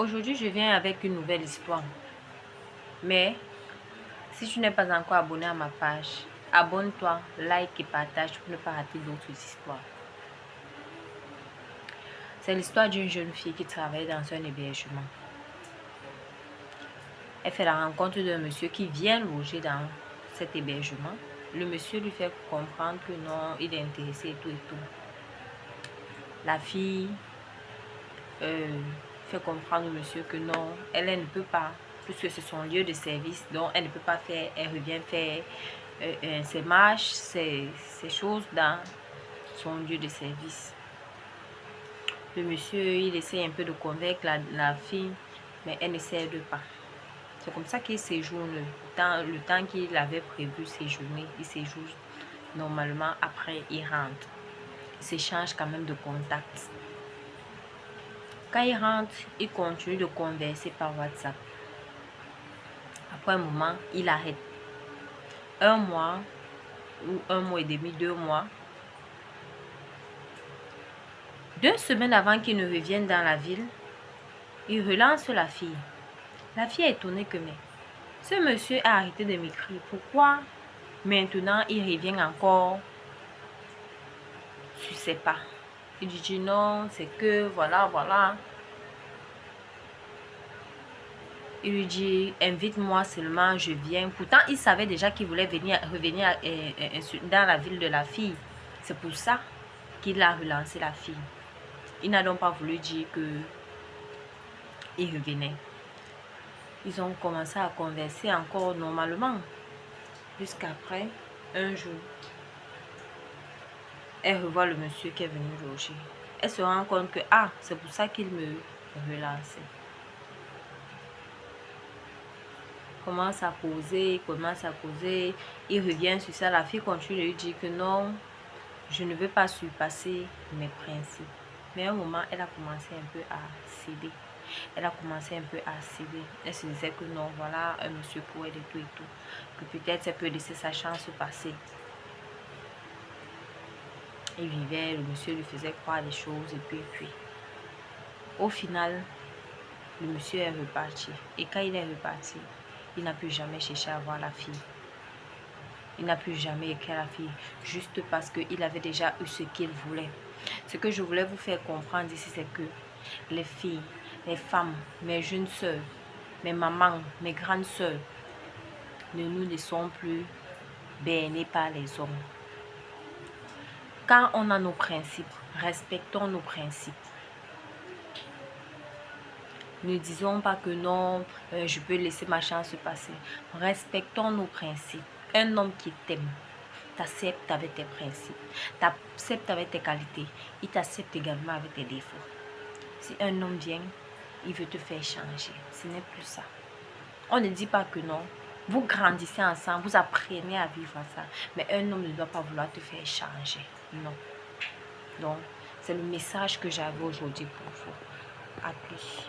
Aujourd'hui, je viens avec une nouvelle histoire. Mais si tu n'es pas encore abonné à ma page, abonne-toi, like et partage pour ne pas rater d'autres histoires. C'est l'histoire d'une jeune fille qui travaille dans un hébergement. Elle fait la rencontre d'un monsieur qui vient loger dans cet hébergement. Le monsieur lui fait comprendre que non, il est intéressé et tout et tout. La fille fait comprendre au monsieur que non, elle ne peut pas, puisque c'est son lieu de service, donc elle ne peut pas faire, elle revient faire ses marches, ses choses dans son lieu de service. Le monsieur, il essaie un peu de convaincre la fille, mais elle ne cède pas. C'est comme ça qu'il séjourne dans le temps qu'il avait prévu séjourner. Il séjourne normalement, après il rentre. Il s'échange quand même de contacts. Quand il rentre, il continue de converser par WhatsApp. Après un moment, il arrête. Un mois ou un mois et demi, 2 mois. 2 semaines avant qu'il ne revienne dans la ville, il relance la fille. La fille est étonnée que mais ce monsieur a arrêté de m'écrire. Pourquoi maintenant il revient encore sur ses pas? Il dit non, c'est que voilà. Il lui dit invite-moi seulement, je viens. Pourtant, il savait déjà qu'il voulait revenir dans la ville de la fille. C'est pour ça qu'il a relancé la fille. Il n'a donc pas voulu dire que il revenait. Ils ont commencé à converser encore normalement. Jusqu'après, un jour, elle revoit le monsieur qui est venu loger. Elle se rend compte que, c'est pour ça qu'il me relançait. Commence à causer. Il revient sur ça. La fille continue de lui dire que non, je ne veux pas surpasser mes principes. Mais à un moment, elle a commencé un peu à céder. Elle se disait que non, voilà, un monsieur pour elle et tout et tout. Que peut-être elle peut laisser sa chance passer. Il vivait, le monsieur lui faisait croire des choses et puis. Au final, le monsieur est reparti. Et quand il est reparti, il n'a plus jamais cherché à voir la fille. Il n'a plus jamais écrit à la fille. Juste parce qu'il avait déjà eu ce qu'il voulait. Ce que je voulais vous faire comprendre ici, c'est que les filles, les femmes, mes jeunes soeurs, mes mamans, mes grandes soeurs, ne nous laissons plus berner par les hommes. Quand on a nos principes, respectons nos principes. Ne disons pas que non, je peux laisser ma chance passer. Respectons nos principes. Un homme qui t'aime, t'accepte avec tes principes, t'accepte avec tes qualités, il t'accepte également avec tes défauts. Si un homme vient, il veut te faire changer. Ce n'est plus ça. On ne dit pas que non. Vous grandissez ensemble, vous apprenez à vivre ça. Mais un homme ne doit pas vouloir te faire changer. Non. Donc, c'est le message que j'avais aujourd'hui pour vous. À plus.